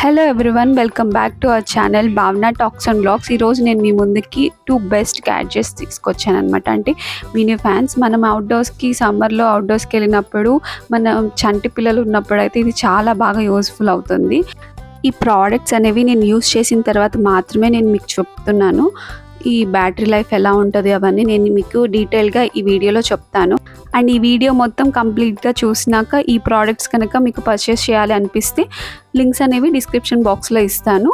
Hello everyone, welcome back to our channel భావన talks and blogs. ఈరోజు నేను మీ ముందుకి 2 బెస్ట్ గ్యాడ్జెట్స్ తీసుకొచ్చాను అనమాట. అంటే మినీ ఫ్యాన్స్. మనం అవుట్డోర్స్కి సమ్మర్లో అవుట్డోర్స్కి వెళ్ళినప్పుడు, మనం చంటి పిల్లలు ఉన్నప్పుడు అయితే ఇది చాలా బాగా యూస్ఫుల్ అవుతుంది. ఈ ప్రోడక్ట్స్ అనేవి నేను యూస్ చేసిన తర్వాత మాత్రమే నేను మీకు చెప్తున్నాను. ఈ బ్యాటరీ లైఫ్ ఎలా ఉంటుంది అవన్నీ నేను మీకు డీటెయిల్గా ఈ వీడియోలో చెప్తాను. అండ్ ఈ వీడియో మొత్తం కంప్లీట్గా చూసినాక ఈ ప్రోడక్ట్స్ కనుక మీకు పర్చేస్ చేయాలి అనిపిస్తే లింక్స్ అనేవి డిస్క్రిప్షన్ బాక్స్లో ఇస్తాను.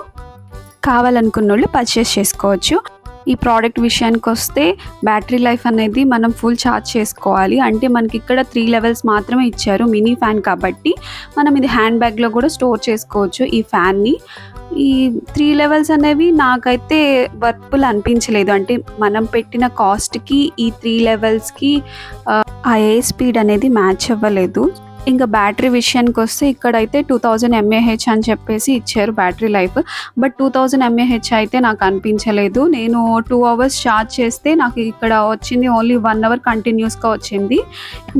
కావాలనుకున్న వాళ్ళు పర్చేస్ చేసుకోవచ్చు. ఈ ప్రోడక్ట్ విషయానికి వస్తే బ్యాటరీ లైఫ్ అనేది మనం ఫుల్ ఛార్జ్ చేసుకోవాలి. అంటే మనకి ఇక్కడ 3 లెవెల్స్ మాత్రమే ఇచ్చారు మినీ ఫ్యాన్ కాబట్టి. మనం ఇది హ్యాండ్ బ్యాగ్లో కూడా స్టోర్ చేసుకోవచ్చు ఈ ఫ్యాన్ని. ఈ 3 లెవెల్స్ అనేవి నాకైతే వర్త్ఫుల్ అనిపించలేదు. అంటే మనం పెట్టిన కాస్ట్కి ఈ 3 లెవెల్స్కి ఆ ఎయిర్ స్పీడ్ అనేది మ్యాచ్ అవ్వలేదు. ఇంకా బ్యాటరీ విషయానికి వస్తే ఇక్కడైతే 2000 mAh అని చెప్పేసి ఇచ్చారు బ్యాటరీ లైఫ్. బట్ 2000 mAh అయితే నాకు అనిపించలేదు. నేను 2 అవర్స్ ఛార్జ్ చేస్తే నాకు ఇక్కడ వచ్చింది ఓన్లీ 1 అవర్ కంటిన్యూస్గా వచ్చింది.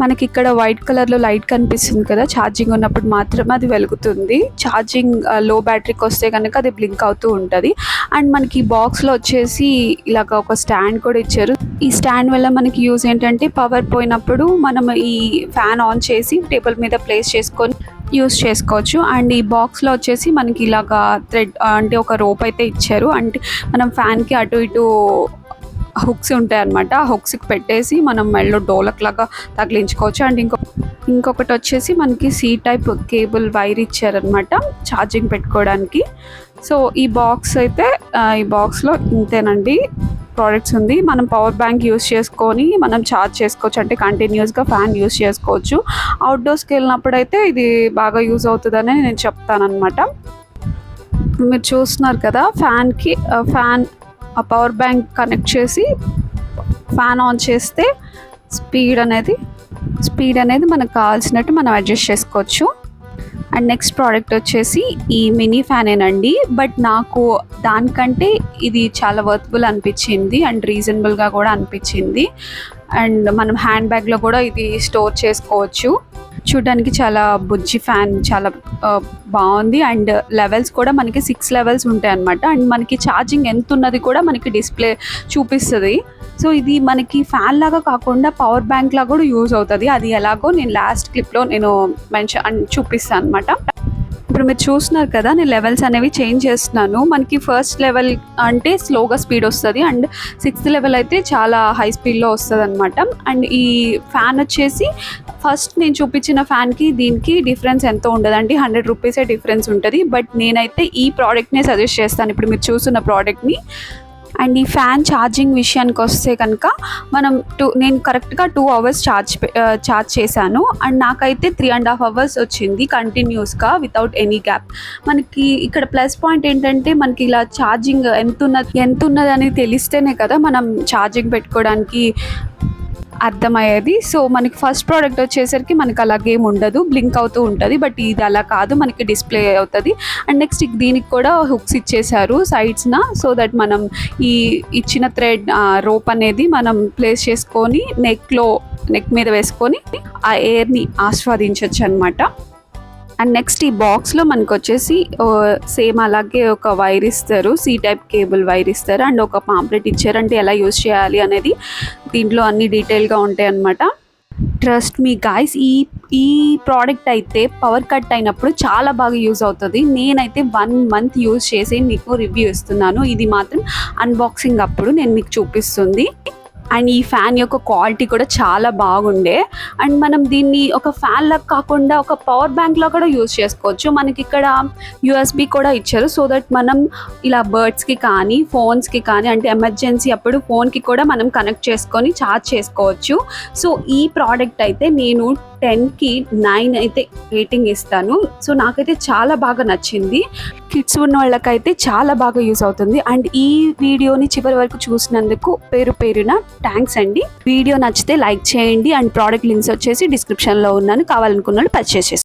మనకి ఇక్కడ వైట్ కలర్లో లైట్ కనిపిస్తుంది కదా, ఛార్జింగ్ ఉన్నప్పుడు మాత్రమే అది వెలుగుతుంది. ఛార్జింగ్ లో బ్యాటరీకి వస్తే కనుక అది బ్లింక్ అవుతూ ఉంటుంది. అండ్ మనకి బాక్స్లో వచ్చేసి ఇలాగ ఒక స్టాండ్ కూడా ఇచ్చారు. ఈ స్టాండ్ వల్ల మనకి యూజ్ ఏంటంటే పవర్ పోయినప్పుడు మనం ఈ ఫ్యాన్ ఆన్ చేసి టేబుల్ మీద ప్లేస్ చేసుకొని యూస్ చేసుకోవచ్చు. అండ్ ఈ బాక్స్లో వచ్చేసి మనకి ఇలాగా థ్రెడ్ అంటే ఒక రోప్ అయితే ఇచ్చారు. అంటే మనం ఫ్యాన్కి అటు ఇటు హుక్స్ ఉంటాయి అన్నమాట. ఆ హుక్స్కి పెట్టేసి మనం మెడలో డోలక్ లాగా తగిలించుకోవచ్చు. అండ్ ఇంకొకటి వచ్చేసి మనకి C టైప్ కేబుల్ వైర్ ఇచ్చారనమాట ఛార్జింగ్ పెట్టుకోవడానికి. సో ఈ బాక్స్ అయితే ఈ బాక్స్లో ఇంతేనండి ప్రోడక్ట్స్ ఉంది. మనం పవర్ బ్యాంక్ యూస్ చేసుకొని మనం ఛార్జ్ చేసుకోవచ్చు. అంటే కంటిన్యూస్గా ఫ్యాన్ యూస్ చేసుకోవచ్చు. అవుట్డోర్స్కి వెళ్ళినప్పుడు అయితే ఇది బాగా యూజ్ అవుతుందని నేను చెప్తానమాట. మీరు చూస్తున్నారు కదా, ఫ్యాన్ పవర్ బ్యాంక్ కనెక్ట్ చేసి ఫ్యాన్ ఆన్ చేస్తే స్పీడ్ అనేది మనకు కావాల్సినట్టు మనం అడ్జస్ట్ చేసుకోవచ్చు. అండ్ నెక్స్ట్ ప్రోడక్ట్ వచ్చేసి ఈ మినీ ఫ్యానేనండి. బట్ నాకు దానికంటే ఇది చాలా వర్త్ఫుల్ అనిపించింది అండ్ రీజనబుల్గా కూడా అనిపించింది. అండ్ మనం హ్యాండ్ బ్యాగ్లో కూడా ఇది స్టోర్ చేసుకోవచ్చు. చూడడానికి చాలా బుజ్జి ఫ్యాన్, చాలా బాగుంది. అండ్ లెవెల్స్ కూడా మనకి 6 లెవెల్స్ ఉంటాయి అన్నమాట. అండ్ మనకి ఛార్జింగ్ ఎంత ఉన్నది కూడా మనకి డిస్ప్లే చూపిస్తుంది. సో ఇది మనకి ఫ్యాన్ లాగా కాకుండా పవర్ బ్యాంక్ లాగా కూడా యూజ్ అవుతుంది. అది ఎలాగో నేను లాస్ట్ క్లిప్లో నేను చూపిస్తాను అనమాట. ఇప్పుడు మీరు చూస్తున్నారు కదా, నేను లెవెల్స్ అనేవి చేంజ్ చేస్తున్నాను. మనకి ఫస్ట్ లెవెల్ అంటే స్లోగా స్పీడ్ వస్తుంది. అండ్ 6th లెవెల్ అయితే చాలా హై స్పీడ్లో వస్తుంది అనమాట. అండ్ ఈ ఫ్యాన్ వచ్చేసి ఫస్ట్ నేను చూపించిన ఫ్యాన్కి దీనికి డిఫరెన్స్ ఎంతో ఉండదు, అంటే 100 రూపీసే డిఫరెన్స్ ఉంటుంది. బట్ నేనైతే ఈ ప్రోడక్ట్నే సజెస్ట్ చేస్తాను, ఇప్పుడు మీరు చూస్తున్న ప్రోడక్ట్ని. అండ్ ఈ ఫ్యాన్ ఛార్జింగ్ విషయానికి వస్తే కనుక నేను కరెక్ట్గా 2 అవర్స్ ఛార్జ్ చేశాను. అండ్ నాకైతే 3.5 అవర్స్ వచ్చింది కంటిన్యూస్గా వితౌట్ ఎనీ గ్యాప్. మనకి ఇక్కడ ప్లస్ పాయింట్ ఏంటంటే మనకి ఇలా ఛార్జింగ్ ఎంత ఉన్నది అని తెలిస్తేనే కదా మనం ఛార్జింగ్ పెట్టుకోవడానికి అర్థమయ్యేది. సో మనకి ఫస్ట్ ప్రోడక్ట్ వచ్చేసరికి మనకి అలాగేం ఉండదు, బ్లింక్ అవుతూ ఉంటుంది. బట్ ఇది అలా కాదు, మనకి డిస్ప్లే అవుతుంది. అండ్ నెక్స్ట్ దీనికి కూడా హుక్స్ ఇచ్చేసారు సైడ్స్న. సో దట్ మనం ఈ ఇచ్చిన థ్రెడ్ రోప్ అనేది మనం ప్లేస్ చేసుకొని నెక్ మీద వేసుకొని ఆ ఎయిర్ని ఆస్వాదించవచ్చు అనమాట. అండ్ నెక్స్ట్ ఈ బాక్స్లో మనకు వచ్చేసి సేమ్ అలాగే ఒక వైర్ ఇస్తారు, C టైప్ కేబుల్ వైర్ ఇస్తారు. అండ్ ఒక పాంప్లెట్ ఇచ్చారు, అంటే ఎలా యూజ్ చేయాలి అనేది దీంట్లో అన్ని డీటెయిల్గా ఉంటాయి అన్నమాట. ట్రస్ట్ మీ గాయ్స్, ఈ ప్రోడక్ట్ అయితే పవర్ కట్ అయినప్పుడు చాలా బాగా యూజ్ అవుతుంది. నేనైతే 1 మంత్ యూజ్ చేసి మీకు రివ్యూ ఇస్తున్నాను. ఇది మాత్రం అన్బాక్సింగ్ అప్పుడు నేను మీకు చూపిస్తుంది. అండ్ ఈ ఫ్యాన్ యొక్క క్వాలిటీ కూడా చాలా బాగుండే. అండ్ మనం దీన్ని ఒక ఫ్యాన్ లాగా కాకుండా ఒక పవర్ బ్యాంక్లో కూడా యూజ్ చేసుకోవచ్చు. మనకి ఇక్కడ USB కూడా ఇచ్చారు. సో దట్ మనం ఇలా బర్డ్స్కి కానీ ఫోన్స్కి కానీ, అంటే ఎమర్జెన్సీ అప్పుడు ఫోన్కి కూడా మనం కనెక్ట్ చేసుకొని ఛార్జ్ చేసుకోవచ్చు. సో ఈ ప్రోడక్ట్ అయితే నేను 10కి 9 అయితే రేటింగ్ ఇస్తాను. సో నాకైతే చాలా బాగా నచ్చింది. కిడ్స్ ఉన్న వాళ్ళకైతే చాలా బాగా యూజ్ అవుతుంది. అండ్ ఈ వీడియోని చివరి వరకు చూసినందుకు పేరున థ్యాంక్స్ అండి. వీడియో నచ్చితే లైక్ చేయండి. అండ్ ప్రోడక్ట్ లింక్స్ వచ్చేసి డిస్క్రిప్షన్లో ఉన్నాను, కావాలనుకున్న వాళ్ళు పర్చేస్ చేసుకోండి.